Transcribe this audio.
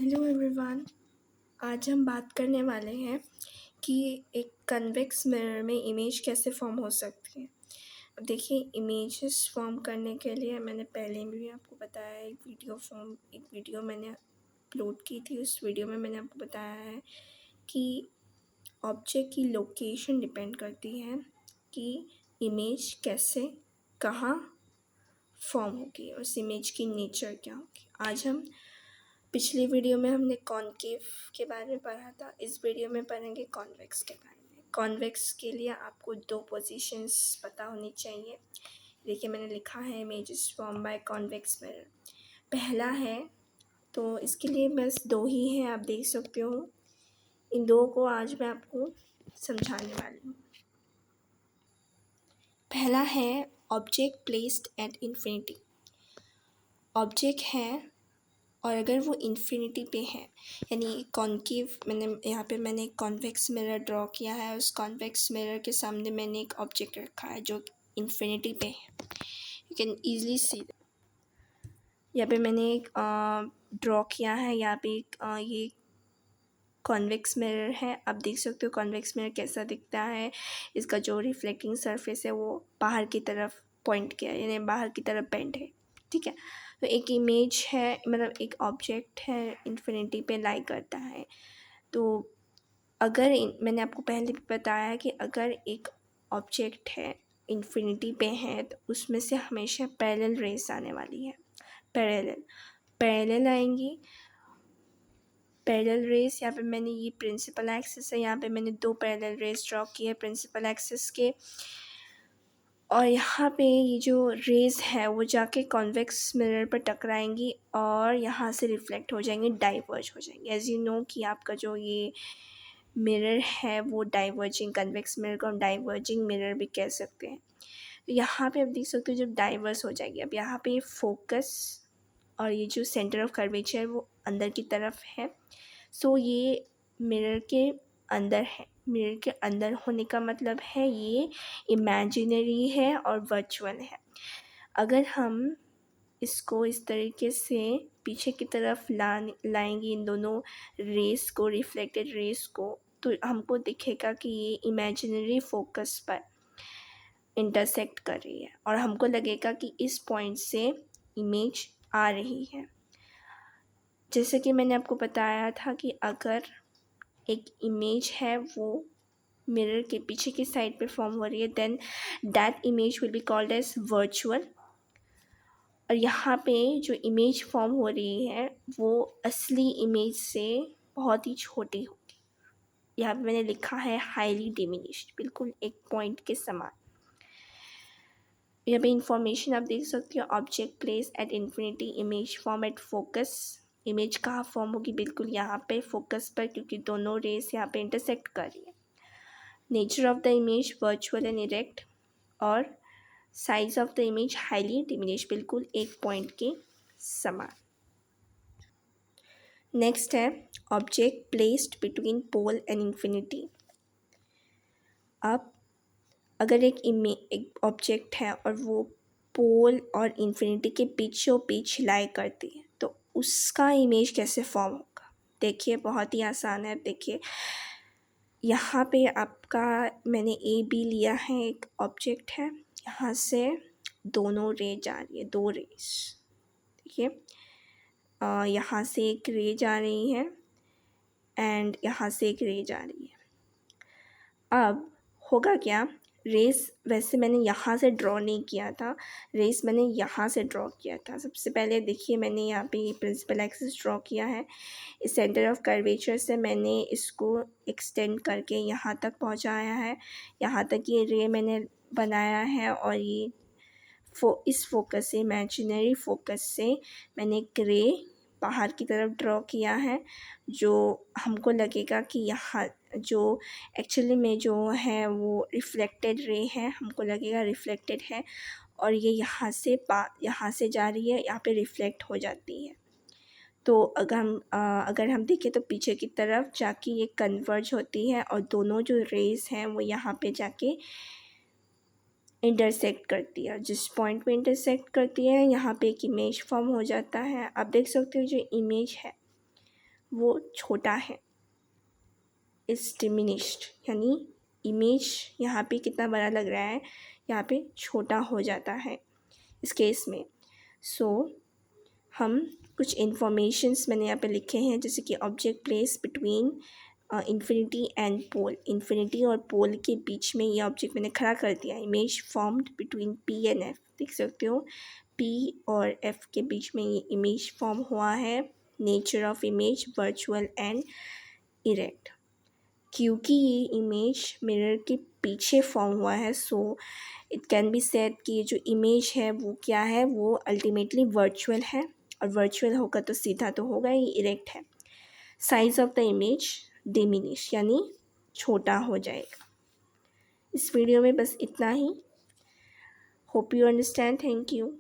Hello everyone. आज हम बात करने वाले हैं कि एक कन्वेक्स मिरर में इमेज कैसे फॉर्म हो सकती है। अब देखिए, इमेजेस फॉर्म करने के लिए मैंने पहले भी आपको बताया है, एक वीडियो मैंने अपलोड की थी। उस वीडियो में मैंने आपको बताया है कि ऑब्जेक्ट की लोकेशन डिपेंड करती है कि इमेज कैसे, कहाँ फॉर्म होगी और उस इमेज की नेचर क्या होगी। आज हम पिछली वीडियो में हमने कॉनकेव के बारे में पढ़ा था, इस वीडियो में पढ़ेंगे कॉन्वेक्स के बारे में। कॉन्वेक्स के लिए आपको दो पोजीशंस पता होनी चाहिए। देखिए, मैंने लिखा है images form by convex mirror. पहला है, तो इसके लिए बस दो ही हैं, आप देख सकते हो। इन दो को आज मैं आपको समझाने वाली हूँ। पहला है object placed at infinity. Object है और अगर वो इन्फिनिटी पे है, यानी कॉन्केव, मैंने एक कॉन्वेक्स मिरर ड्रॉ किया है। उस कॉन्वेक्स मिरर के सामने मैंने एक ऑब्जेक्ट रखा है जो इन्फिनिटी पे है। यू कैन ईजली सी। यहाँ पे मैंने एक ड्रॉ किया है। यहाँ पे एक ये कॉन्वेक्स मिरर है। आप देख सकते हो कॉन्वेक्स मिरर कैसा दिखता है। इसका जो रिफ्लेक्टिंग सरफेस है वो बाहर की तरफ पॉइंट किया है, यानी बाहर की तरफ बेंड है। ठीक है, तो एक इमेज है, मतलब एक ऑब्जेक्ट है, इन्फिनिटी पे लाई करता है। तो अगर मैंने आपको पहले भी बताया कि अगर एक ऑब्जेक्ट है, इन्फिनिटी पे है, तो उसमें से हमेशा पैरेलल रेस आने वाली है। पैरेलल आएंगी। पैरेलल रेस, यहाँ पे मैंने ये प्रिंसिपल एक्सिस है, यहाँ पे मैंने दो पैरेलल रेस ड्रॉ किए प्रिंसिपल एक्सिस के। और यहाँ पे ये जो रेज़ है वो जाके कॉन्वेक्स मिरर पर टकराएंगी और यहाँ से रिफ्लेक्ट हो जाएंगे, डाइवर्ज हो जाएंगे। एज यू नो कि आपका जो ये मिरर है वो डाइवर्जिंग, कन्वेक्स मिरर को हम डाइवर्जिंग मिरर भी कह सकते हैं। तो यहाँ पे आप देख सकते हो जब डाइवर्स हो जाएगी, अब यहाँ पे फोकस और ये जो सेंटर ऑफ कर्वेचर वो अंदर की तरफ है। सो ये मिरर के अंदर है। मिरर के अंदर होने का मतलब है ये इमेजिनरी है और वर्चुअल है। अगर हम इसको इस तरीके से पीछे की तरफ लाएंगे, इन दोनों रेस को, रिफ्लेक्टेड रेस को, तो हमको दिखेगा कि ये इमेजिनरी फोकस पर इंटरसेक्ट कर रही है और हमको लगेगा कि इस पॉइंट से इमेज आ रही है। जैसे कि मैंने आपको बताया था कि अगर एक इमेज है वो मिरर के पीछे की साइड पे फॉर्म हो रही है, then that image will be called as virtual. और यहाँ पे जो इमेज फॉर्म हो रही है वो असली इमेज से बहुत ही छोटी होगी। यहाँ पे मैंने लिखा है हाईली डिमिनिश्ड, बिल्कुल एक पॉइंट के समान। यहाँ पे इंफॉर्मेशन आप देख सकते हो, object place at infinity, image form at focus. Image कहाँ फॉर्म होगी, बिल्कुल यहाँ पे फोकस पर, क्योंकि दोनों रेस यहाँ पे इंटरसेक्ट कर रही है। Nature of the image virtual and erect, और size of the image highly diminish, बिल्कुल एक पॉइंट के समान। नेक्स्ट है object placed between pole and infinity. अब अगर एक ऑब्जेक्ट है और वो पोल और इन्फिनिटी के बीचों बीच लाई करती है, तो उसका इमेज कैसे फॉर्म होगा। देखिए, बहुत ही आसान है। देखिए, यहाँ पे आपका मैंने ए बी लिया है, एक ऑब्जेक्ट है, यहाँ से दोनों रे जा रही है, दो रेस। देखिए, यहाँ से एक रे जा रही है एंड यहाँ से एक रे जा रही है। अब होगा क्या, रेस वैसे मैंने यहाँ से ड्रॉ नहीं किया था, रेस मैंने यहाँ से ड्रॉ किया था। सबसे पहले देखिए, मैंने यहाँ पे प्रिंसिपल एक्सिस ड्रॉ किया है। इस सेंटर ऑफ कर्वेचर से मैंने इसको एक्सटेंड करके यहाँ तक पहुँचाया है। यहाँ तक ये रे मैंने बनाया है और ये इस फोकस से, इमेजिनरी फोकस से मैंने एक रे बाहर की तरफ ड्रॉ किया है, जो हमको लगेगा कि यहाँ जो एक्चुअली में जो है वो रिफ्लेक्टेड रे है, हमको लगेगा रिफ्लेक्टेड है, और ये यहाँ से जा रही है, यहाँ पे रिफ्लेक्ट हो जाती है। तो अगर हम देखें तो पीछे की तरफ जाके ये कन्वर्ज होती है और दोनों जो रेस हैं वो यहाँ पे जाके इंटरसेक्ट करती है। जिस पॉइंट पे इंटरसेक्ट करती है यहाँ पे एक इमेज फॉर्म हो जाता है। आप देख सकते हो जो इमेज है वो छोटा है। इज़ डिमिनिश्ड यानी इमेज यहाँ पे कितना बड़ा लग रहा है, यहाँ पे छोटा हो जाता है इस केस में। सो हम कुछ इन्फॉर्मेशंस मैंने यहाँ पे लिखे हैं, जैसे कि object place between infinity and pole. Infinity और पोल के बीच में ये ऑब्जेक्ट मैंने खड़ा कर दिया। Image formed between P and F, देख सकते हो पी और एफ के बीच में ये इमेज फॉर्म हुआ है। Nature of image virtual and erect. क्योंकि ये इमेज मिरर के पीछे फॉर्म हुआ है, so it can be said कि ये जो इमेज है वो क्या है, वो अल्टीमेटली वर्चुअल है, और वर्चुअल होगा तो सीधा तो होगा ही, इरेक्ट है। Size of the image diminish यानी छोटा हो जाएगा। इस वीडियो में बस इतना ही। Hope you understand. Thank you.